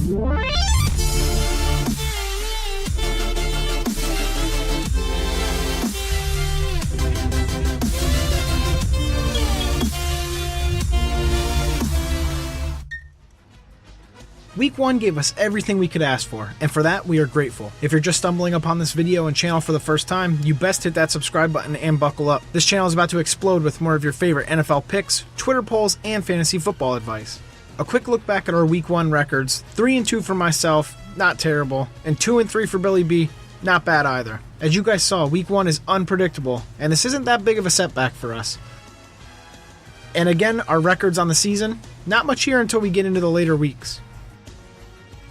Week 1 gave us everything we could ask for, and for that we are grateful. If you're just stumbling upon this video and channel for the first time, you best hit that subscribe button and buckle up. This channel is about to explode with more of your favorite NFL picks, Twitter polls, and fantasy football advice. A quick look back at our Week 1 records: 3-2 for myself, not terrible, and 2-3 for Billy B, not bad either. As you guys saw, Week 1 is unpredictable, and this isn't that big of a setback for us. And again, our records on the season, not much here until we get into the later weeks.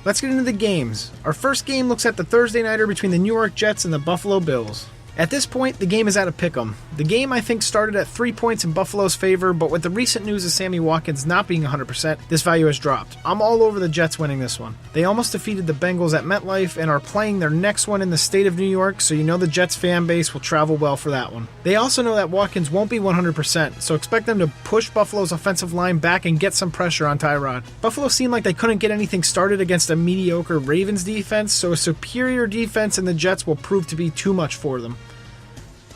Let's get into the games. Our first game looks at the Thursday nighter between the New York Jets and the Buffalo Bills. At this point, the game is at a pick'em. The game, I think, started at 3 points in Buffalo's favor, but with the recent news of Sammy Watkins not being 100%, this value has dropped. I'm all over the Jets winning this one. They almost defeated the Bengals at MetLife and are playing their next one in the state of New York, so you know the Jets fan base will travel well for that one. They also know that Watkins won't be 100%, so expect them to push Buffalo's offensive line back and get some pressure on Tyrod. Buffalo seemed like they couldn't get anything started against a mediocre Ravens defense, so a superior defense in the Jets will prove to be too much for them.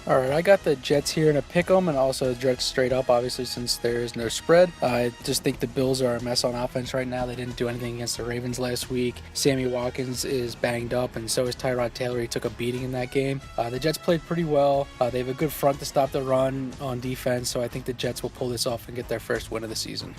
Alright, I got the Jets here in a pick'em and also the Jets straight up, obviously, since there is no spread. I just think the Bills are a mess on offense right now. They didn't do anything against the Ravens last week. Sammy Watkins is banged up, and so is Tyrod Taylor. He took a beating in that game. The Jets played pretty well. They have a good front to stop the run on defense, so I think the Jets will pull this off and get their first win of the season.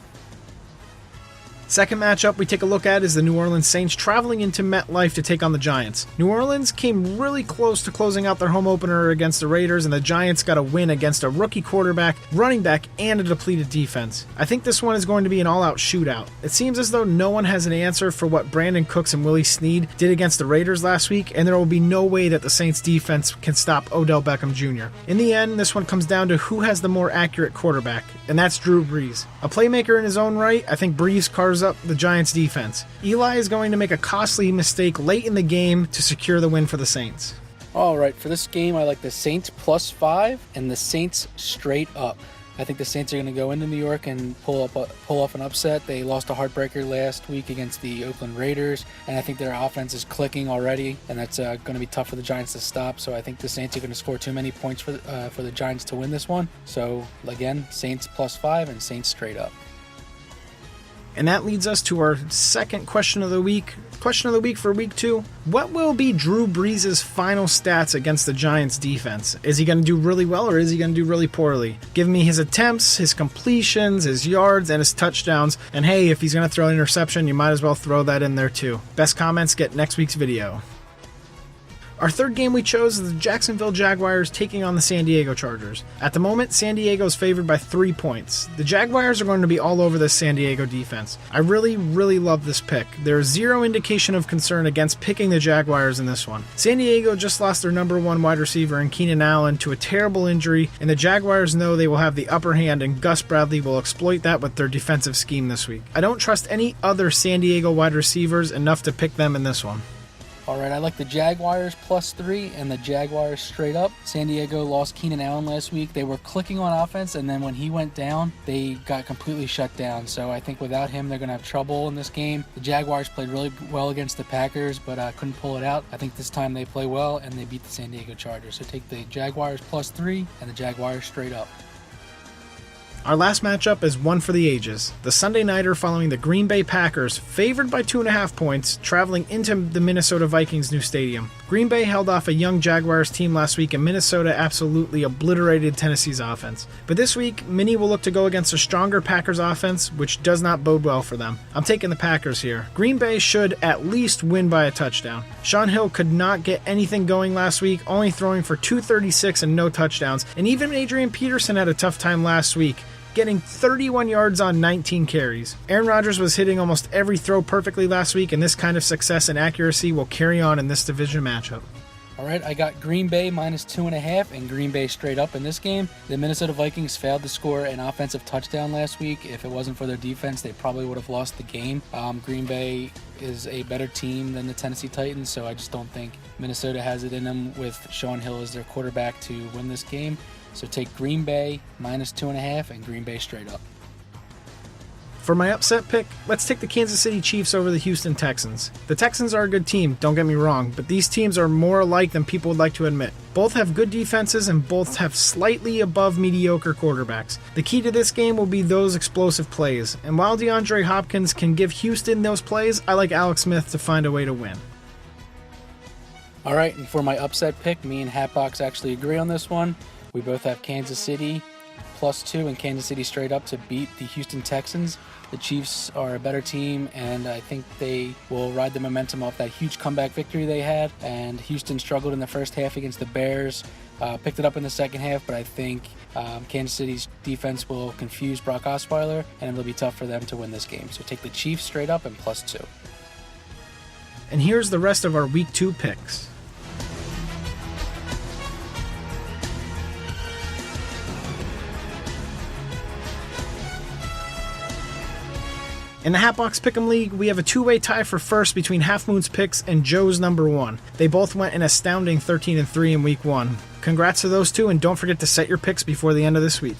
Second matchup we take a look at is the New Orleans Saints traveling into MetLife to take on the Giants. New Orleans came really close to closing out their home opener against the Raiders, and the Giants got a win against a rookie quarterback, running back, and a depleted defense. I think this one is going to be an all-out shootout. It seems as though no one has an answer for what Brandon Cooks and Willie Snead did against the Raiders last week, and there will be no way that the Saints defense can stop Odell Beckham Jr. In the end, this one comes down to who has the more accurate quarterback, and that's Drew Brees. A playmaker in his own right, I think Brees carves up the Giants defense. Eli is going to make a costly mistake late in the game to secure the win for the Saints. Alright, for this game I like the Saints +5 and the Saints straight up. I think the Saints are going to go into New York and pull off an upset. They lost a heartbreaker last week against the Oakland Raiders, and I think their offense is clicking already, and that's going to be tough for the Giants to stop. So I think the Saints are going to score too many points for the Giants to win this one. So again, Saints +5 and Saints straight up. And that leads us to our second question of the week. Question of the week for week 2. What will be Drew Brees' final stats against the Giants defense? Is he going to do really well or is he going to do really poorly? Give me his attempts, his completions, his yards, and his touchdowns. And hey, if he's going to throw an interception, you might as well throw that in there too. Best comments get next week's video. Our third game we chose is the Jacksonville Jaguars taking on the San Diego Chargers. At the moment, San Diego is favored by 3 points. The Jaguars are going to be all over this San Diego defense. I really love this pick. There is zero indication of concern against picking the Jaguars in this one. San Diego just lost their number 1 wide receiver in Keenan Allen to a terrible injury, and the Jaguars know they will have the upper hand, and Gus Bradley will exploit that with their defensive scheme this week. I don't trust any other San Diego wide receivers enough to pick them in this one. Alright, I like the Jaguars +3 and the Jaguars straight up. San Diego lost Keenan Allen last week. They were clicking on offense, and then when he went down, they got completely shut down. So I think without him, they're going to have trouble in this game. The Jaguars played really well against the Packers, but couldn't pull it out. I think this time they play well, and they beat the San Diego Chargers. So take the Jaguars +3 and the Jaguars straight up. Our last matchup is one for the ages. The Sunday nighter following the Green Bay Packers, favored by 2.5 points, traveling into the Minnesota Vikings' new stadium. Green Bay held off a young Jaguars team last week, and Minnesota absolutely obliterated Tennessee's offense. But this week, Minnie will look to go against a stronger Packers offense, which does not bode well for them. I'm taking the Packers here. Green Bay should at least win by a touchdown. Sean Hill could not get anything going last week, only throwing for 236 and no touchdowns, and even Adrian Peterson had a tough time last week, getting 31 yards on 19 carries. Aaron Rodgers was hitting almost every throw perfectly last week, and this kind of success and accuracy will carry on in this division matchup. Alright, I got Green Bay -2.5 and Green Bay straight up in this game. The Minnesota Vikings failed to score an offensive touchdown last week. If it wasn't for their defense, they probably would have lost the game. Green Bay is a better team than the Tennessee Titans, so I just don't think Minnesota has it in them with Sean Hill as their quarterback to win this game. So take Green Bay -2.5 and Green Bay straight up. For my upset pick, let's take the Kansas City Chiefs over the Houston Texans. The Texans are a good team, don't get me wrong, but these teams are more alike than people would like to admit. Both have good defenses and both have slightly above mediocre quarterbacks. The key to this game will be those explosive plays, and while DeAndre Hopkins can give Houston those plays, I like Alex Smith to find a way to win. All right, and for my upset pick, me and Hatbox actually agree on this one. We both have Kansas City +2 and Kansas City straight up to beat the Houston Texans. The Chiefs are a better team, and I think they will ride the momentum off that huge comeback victory they had. And Houston struggled in the first half against the Bears, picked it up in the second half, but I think Kansas City's defense will confuse Brock Osweiler, and it'll be tough for them to win this game. So take the Chiefs straight up and +2. And here's the rest of our Week 2 picks. In the Hatbox Pick'em League, we have a two-way tie for first between Half Moon's picks and Joe's number 1. They both went an astounding 13-3 in Week 1. Congrats to those two, and don't forget to set your picks before the end of this week.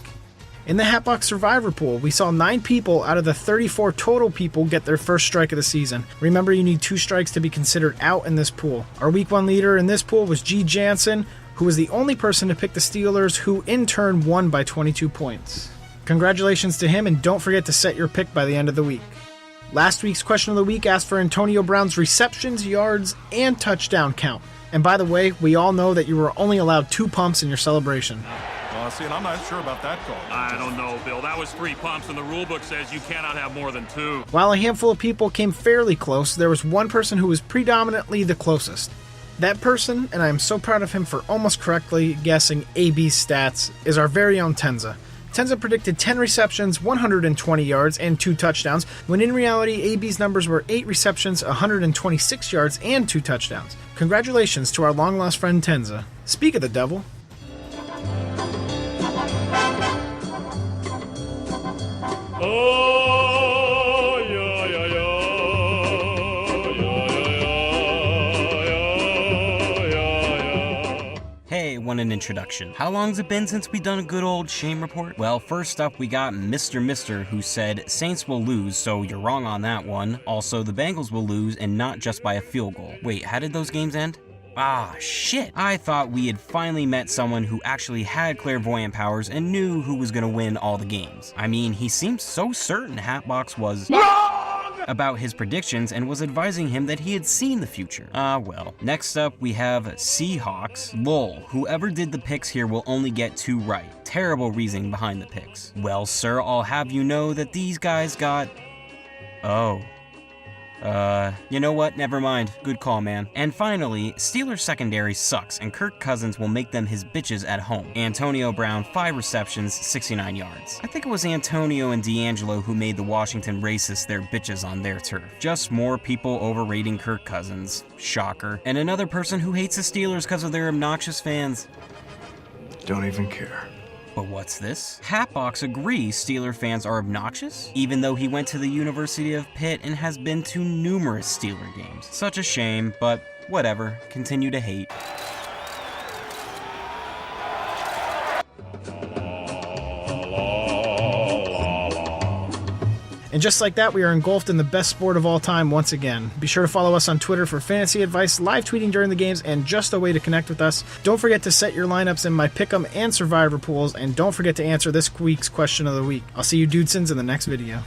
In the Hatbox Survivor Pool, we saw 9 people out of the 34 total people get their first strike of the season. Remember, you need 2 strikes to be considered out in this pool. Our Week 1 leader in this pool was G. Jansen, who was the only person to pick the Steelers, who in turn won by 22 points. Congratulations to him, and don't forget to set your pick by the end of the week. Last week's question of the week asked for Antonio Brown's receptions, yards, and touchdown count. And by the way, we all know that you were only allowed 2 pumps in your celebration. See, and I'm not sure about that call. I don't know, Bill. That was 3 pumps, and the rule book says you cannot have more than 2. While a handful of people came fairly close, there was one person who was predominantly the closest. That person, and I am so proud of him for almost correctly guessing AB's stats, is our very own Tensa. Tensa predicted 10 receptions, 120 yards, and 2 touchdowns, when in reality, AB's numbers were 8 receptions, 126 yards, and 2 touchdowns. Congratulations to our long-lost friend Tensa. Speak of the devil. Hey, want an introduction. How long's it been since we done a good old shame report? Well, first up we got Mr. who said Saints will lose, so you're wrong on that one. Also, the Bengals will lose, and not just by a field goal. Wait, how did those games end? Ah, shit. I thought we had finally met someone who actually had clairvoyant powers and knew who was gonna win all the games. I mean, he seemed so certain Hatbox was about his predictions and was advising him that he had seen the future. Well. Next up, we have Seahawks. Lol, whoever did the picks here will only get 2 right. Terrible reasoning behind the picks. Well, sir, I'll have you know that these guys got... Oh. You know what? Never mind. Good call, man. And finally, Steelers secondary sucks, and Kirk Cousins will make them his bitches at home. Antonio Brown, 5 receptions, 69 yards. I think it was Antonio and D'Angelo who made the Washington racists their bitches on their turf. Just more people overrating Kirk Cousins. Shocker. And another person who hates the Steelers because of their obnoxious fans. Don't even care. But what's this? Hatbox agrees Steeler fans are obnoxious, even though he went to the University of Pitt and has been to numerous Steeler games. Such a shame, but whatever. Continue to hate. And just like that, we are engulfed in the best sport of all time once again. Be sure to follow us on Twitter for fantasy advice, live tweeting during the games, and just a way to connect with us. Don't forget to set your lineups in my Pick'em and Survivor pools, and don't forget to answer this week's question of the week. I'll see you dudesons in the next video.